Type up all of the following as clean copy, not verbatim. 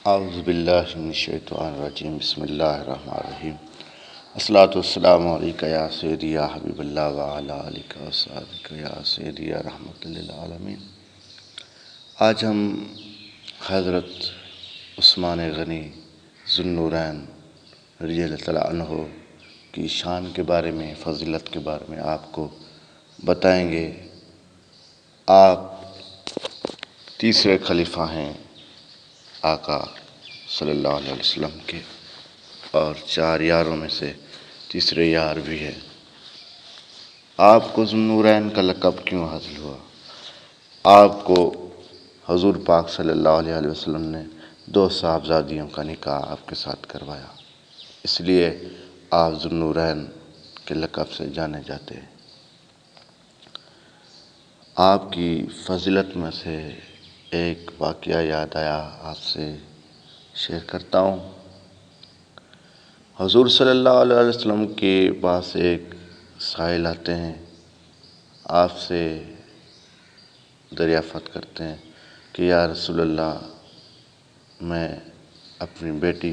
اعوذ باللہ من الشیطان الرجیم بسم اللہ الرحمن الرحیم الصلاۃ والسلام علیکہ یا سیدی یا حبیب اللہ وعلی آلک وصحبہ یا سیدی یا رحمۃ للعالمین۔ آج ہم حضرت عثمان غنی ذو النورین رضی اللہ تعالیٰ عنہ کی شان کے بارے میں، فضیلت کے بارے میں آپ کو بتائیں گے۔ آپ تیسرے خلیفہ ہیں آقا صلی اللہ علیہ وسلم کے، اور 4 یاروں میں سے تیسرے یار بھی ہے۔ آپ کو ذو النورین کا لقب کیوں حاصل ہوا؟ آپ کو حضور پاک صلی اللہ علیہ وسلم نے 2 صاحبزادیوں کا نکاح آپ کے ساتھ کروایا، اس لیے آپ ذو النورین کے لقب سے جانے جاتے ہیں۔ آپ کی فضیلت میں سے ایک واقعہ یاد آیا، آپ سے شیئر کرتا ہوں۔ حضور صلی اللہ علیہ وسلم کے پاس ایک سائل آتے ہیں، آپ سے دریافت کرتے ہیں کہ یا رسول اللہ، میں اپنی بیٹی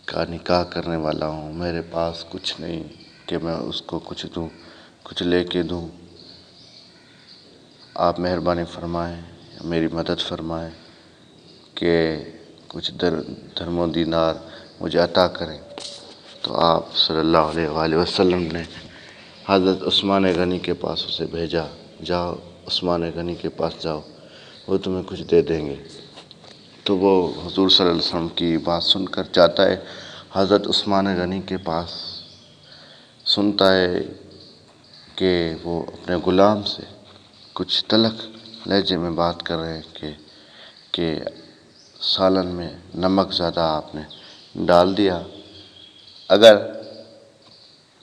کا نکاح کرنے والا ہوں، میرے پاس کچھ نہیں کہ میں اس کو کچھ دوں، کچھ لے کے دوں۔ آپ مہربانی فرمائیں، میری مدد فرمائیں کہ کچھ درہم و دینار مجھے عطا کریں۔ تو آپ صلی اللہ علیہ وآلہ وسلم نے حضرت عثمان غنی کے پاس اسے بھیجا، جاؤ عثمان غنی کے پاس جاؤ، وہ تمہیں کچھ دے دیں گے۔ تو وہ حضور صلی اللہ علیہ وسلم کی بات سن کر جاتا ہے حضرت عثمان غنی کے پاس، سنتا ہے کہ وہ اپنے غلام سے کچھ تلخ لہجے میں بات کر رہے ہیں کہ سالن میں نمک زیادہ آپ نے ڈال دیا، اگر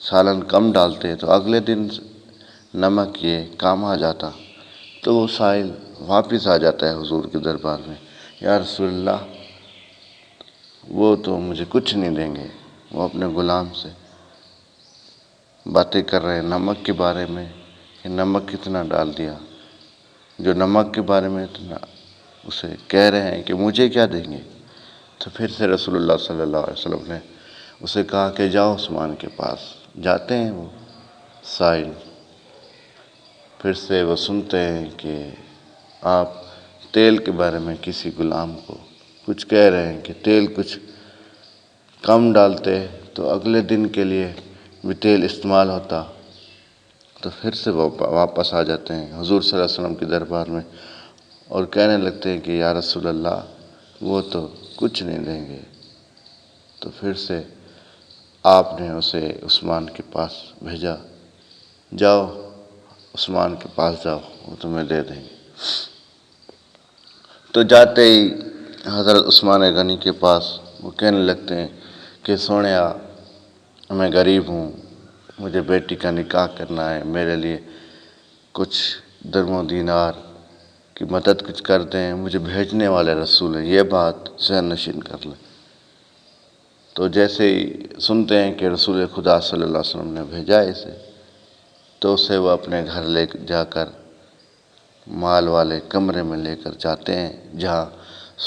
سالن کم ڈالتے تو اگلے دن نمک یہ کام آ جاتا۔ تو وہ سائل واپس آ جاتا ہے حضور کے دربار میں، یا رسول اللہ، وہ تو مجھے کچھ نہیں دیں گے، وہ اپنے غلام سے باتیں کر رہے ہیں نمک کے بارے میں کہ نمک کتنا ڈال دیا، جو نمک کے بارے میں اتنا اسے کہہ رہے ہیں کہ مجھے کیا دیں گے۔ تو پھر سے رسول اللہ صلی اللہ علیہ وسلم نے اسے کہا کہ جاؤ عثمان کے پاس۔ جاتے ہیں وہ سائل، پھر سے وہ سنتے ہیں کہ آپ تیل کے بارے میں کسی غلام کو کچھ کہہ رہے ہیں کہ تیل کچھ کم ڈالتے تو اگلے دن کے لیے بھی تیل استعمال ہوتا۔ تو پھر سے وہ واپس آ جاتے ہیں حضور صلی اللہ علیہ وسلم کے دربار میں اور کہنے لگتے ہیں کہ یا رسول اللہ، وہ تو کچھ نہیں دیں گے۔ تو پھر سے آپ نے اسے عثمان کے پاس بھیجا، جاؤ عثمان کے پاس جاؤ، وہ تمہیں دے دیں گے۔ تو جاتے ہی حضرت عثمان غنی کے پاس وہ کہنے لگتے ہیں کہ سونیا، میں غریب ہوں، مجھے بیٹی کا نکاح کرنا ہے، میرے لیے کچھ درہم و دینار کی مدد کچھ کر دیں، مجھے بھیجنے والے رسول ہیں، یہ بات ذہن نشین کر لیں۔ تو جیسے ہی سنتے ہیں کہ رسول خدا صلی اللہ علیہ وسلم نے بھیجا اسے، تو اسے وہ اپنے گھر لے جا کر مال والے کمرے میں لے کر جاتے ہیں، جہاں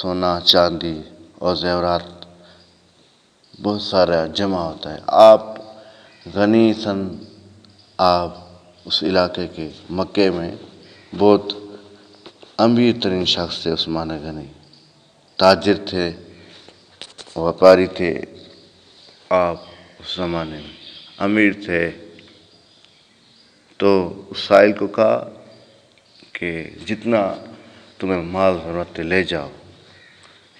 سونا چاندی اور زیورات بہت سارا جمع ہوتا ہے۔ آپ غنی سن، آپ اس علاقے کے مکے میں بہت امیر ترین شخص تھے۔ عثمان غنی تاجر تھے، وپاری تھے، آپ اس زمانے میں امیر تھے۔ تو اس سائل کو کہا کہ جتنا تمہیں مال ضرورت ہے لے جاؤ،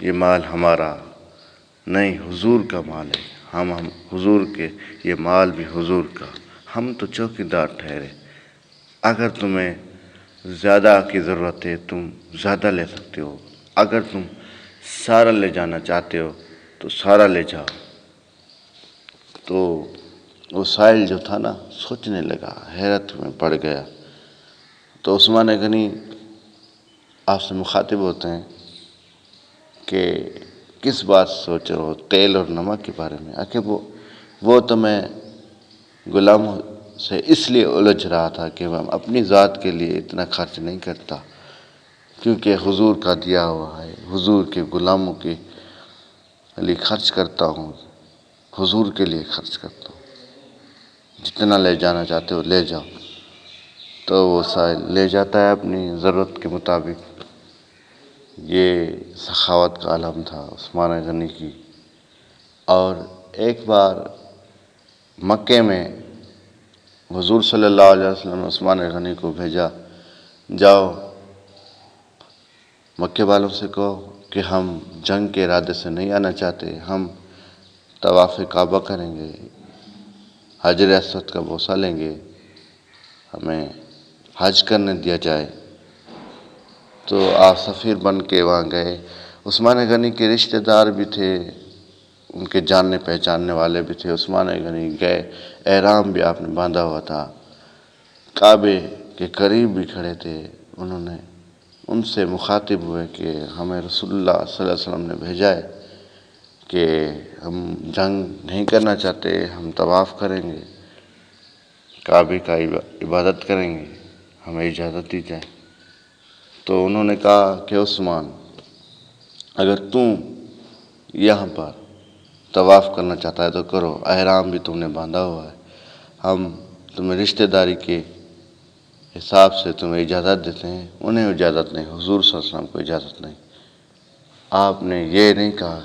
یہ مال ہمارا نہیں، حضور کا مال ہے، ہم حضور کے، یہ مال بھی حضور کا، ہم تو چوکیدار ٹھہرے، اگر تمہیں زیادہ کی ضرورت ہے تم زیادہ لے سکتے ہو، اگر تم سارا لے جانا چاہتے ہو تو سارا لے جاؤ۔ تو وہ سائل جو تھا نا، سوچنے لگا، حیرت میں پڑ گیا۔ تو عثمان غنی آپ سے مخاطب ہوتے ہیں کہ کس بات سوچ رہے ہو؟ تیل اور نمک کے بارے میں۔ آخر وہ تو میں غلاموں سے اس لیے الجھ رہا تھا کہ میں اپنی ذات کے لیے اتنا خرچ نہیں کرتا کیونکہ حضور کا دیا ہوا ہے، حضور کے غلاموں کے لیے خرچ کرتا ہوں، حضور کے لیے خرچ کرتا ہوں، جتنا لے جانا چاہتے ہو لے جاؤ۔ تو وہ سائل لے جاتا ہے اپنی ضرورت کے مطابق۔ یہ سخاوت کا علم تھا عثمان غنی کی۔ اور ایک بار مکے میں حضور صلی اللہ علیہ وسلم نے عثمان غنی کو بھیجا، جاؤ مکے والوں سے کہو کہ ہم جنگ کے ارادے سے نہیں آنا چاہتے، ہم طواف کعبہ کریں گے، حجر اسود کا بوسہ لیں گے، ہمیں حج کرنے دیا جائے۔ تو آپ سفیر بن کے وہاں گئے۔ عثمان غنی کے رشتہ دار بھی تھے، ان کے جاننے پہچاننے والے بھی تھے۔ عثمان غنی گئے، احرام بھی آپ نے باندھا ہوا تھا، کعبے کے قریب بھی کھڑے تھے۔ انہوں نے ان سے مخاطب ہوئے کہ ہمیں رسول اللہ صلی اللہ علیہ وسلم نے بھیجا ہے کہ ہم جنگ نہیں کرنا چاہتے، ہم طواف کریں گے، کعبے کا عبادت کریں گے، ہمیں اجازت دی جائے۔ تو انہوں نے کہا کہ عثمان، اگر تم یہاں پر طواف کرنا چاہتا ہے تو کرو، احرام بھی تم نے باندھا ہوا ہے، ہم تمہیں رشتہ داری کے حساب سے تمہیں اجازت دیتے ہیں۔ انہیں اجازت نہیں، حضور صلی اللہ علیہ وسلم کو اجازت نہیں۔ آپ نے یہ نہیں کہا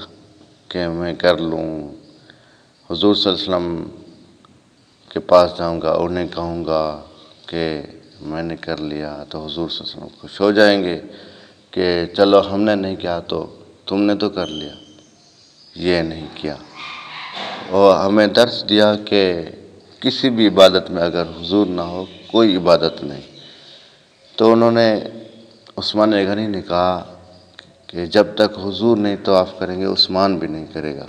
کہ میں کر لوں، حضور صلی اللہ علیہ وسلم کے پاس جاؤں گا، انہیں کہوں گا کہ میں نے کر لیا تو حضور صلی اللہ علیہ وسلم خوش ہو جائیں گے کہ چلو ہم نے نہیں کیا تو تم نے تو کر لیا۔ یہ نہیں کیا، اور ہمیں درس دیا کہ کسی بھی عبادت میں اگر حضور نہ ہو کوئی عبادت نہیں۔ تو انہوں نے عثمان غنی نے کہا کہ جب تک حضور نہیں طواف کریں گے عثمان بھی نہیں کرے گا۔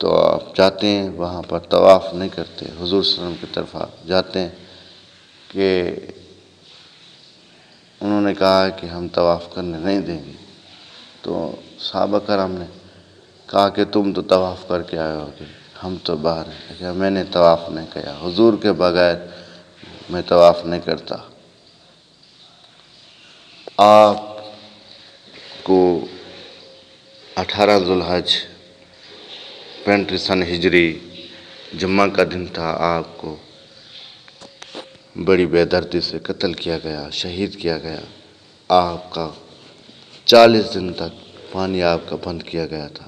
تو آپ جاتے ہیں وہاں پر طواف نہیں کرتے، حضور صلی اللہ علیہ وسلم کی طرف آپ جاتے ہیں کہ انہوں نے کہا کہ ہم طواف کرنے نہیں دیں گے۔ تو صحابہ کرام نے کہا کہ تم تو طواف کر کے آئے ہوگے، ہم تو باہر ہیں، کہ میں نے طواف نہیں کیا، حضور کے بغیر میں طواف نہیں کرتا۔ آپ کو 18 ذو الحج 35 سن ہجری جمعہ کا دن تھا، آپ کو بڑی بے دردی سے قتل کیا گیا، شہید کیا گیا۔ آپ کا 40 دن تک پانی آپ کا بند کیا گیا تھا۔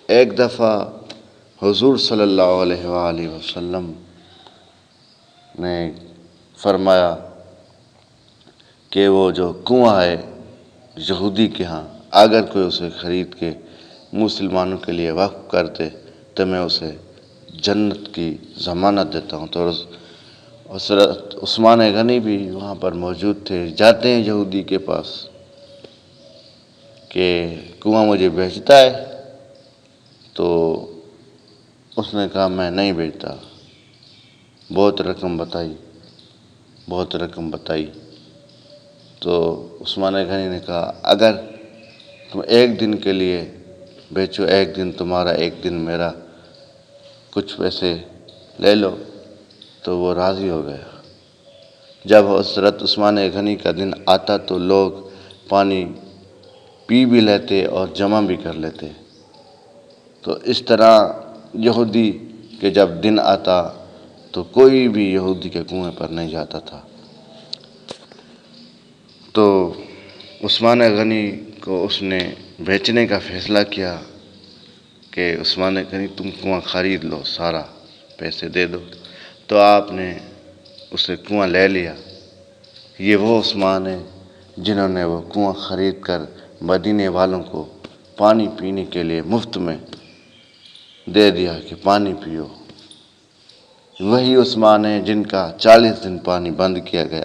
ایک دفعہ حضور صلی اللہ علیہ وآلہ وسلم نے فرمایا کہ وہ جو کنواں ہے یہودی کے ہاں، اگر کوئی اسے خرید کے مسلمانوں کے لیے وقف کر دے تو میں اسے جنت کی ضمانت دیتا ہوں۔ تو حضرت عثمان غنی بھی وہاں پر موجود تھے، جاتے ہیں یہودی کے پاس کہ کنواں مجھے بیچتا ہے؟ تو اس نے کہا میں نہیں بیچتا، بہت رقم بتائی۔ تو عثمان غنی نے کہا اگر تم ایک دن کے لیے بیچو، ایک دن تمہارا ایک دن میرا، کچھ پیسے لے لو۔ تو وہ راضی ہو گیا۔ جب حضرت عثمان غنی کا دن آتا تو لوگ پانی پی بھی لیتے اور جمع بھی کر لیتے۔ تو اس طرح یہودی کے جب دن آتا تو کوئی بھی یہودی کے کنویں پر نہیں جاتا تھا۔ تو عثمان غنی کو اس نے بیچنے کا فیصلہ کیا کہ عثمان غنی تم کنواں خرید لو، سارا پیسے دے دو۔ تو آپ نے اسے کنواں لے لیا۔ یہ وہ عثمان ہیں جنہوں نے وہ کنواں خرید کر مدینے والوں کو پانی پینے کے لیے مفت میں دے دیا کہ پانی پیو۔ وہی عثمان ہیں جن کا 40 دن پانی بند کیا گیا،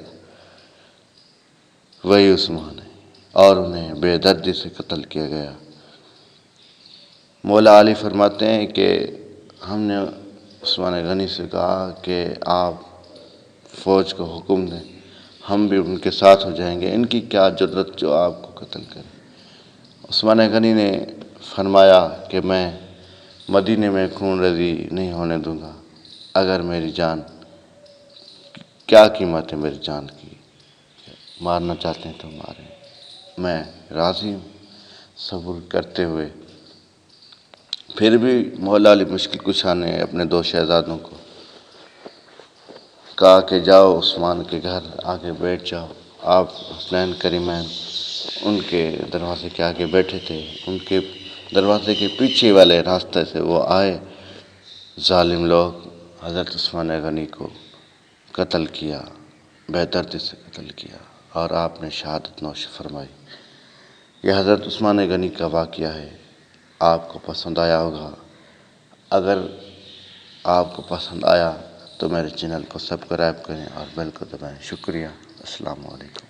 وہی عثمان ہیں، اور انہیں بے دردی سے قتل کیا گیا۔ مولا علی فرماتے ہیں کہ ہم نے عثمان غنی سے کہا کہ آپ فوج کو حکم دیں، ہم بھی ان کے ساتھ ہو جائیں گے، ان کی کیا جرأت جو آپ کو قتل کریں۔ عثمان غنی نے فرمایا کہ میں مدینے میں خون ریزی نہیں ہونے دوں گا، اگر میری جان، کیا قیمت ہے میری جان کی، مارنا چاہتے ہیں تو ماریں، میں راضی ہوں صبر کرتے ہوئے۔ پھر بھی مولا علی مشکل کشا نے اپنے 2 شہزادوں کو کہا کہ جاؤ عثمان کے گھر آگے بیٹھ جاؤ۔ آپ حسنین کریمین ان کے دروازے کے آگے بیٹھے تھے، ان کے دروازے کے پیچھے والے راستے سے وہ آئے، ظالم لوگ حضرت عثمان غنی کو قتل کیا، بے دردی سے قتل کیا، اور آپ نے شہادت نوش فرمائی۔ یہ حضرت عثمان غنی کا واقعہ ہے، آپ کو پسند آیا ہوگا۔ اگر آپ کو پسند آیا تو میرے چینل کو سبسکرائب کریں اور بیل کو دبائیں۔ شکریہ، السلام علیکم۔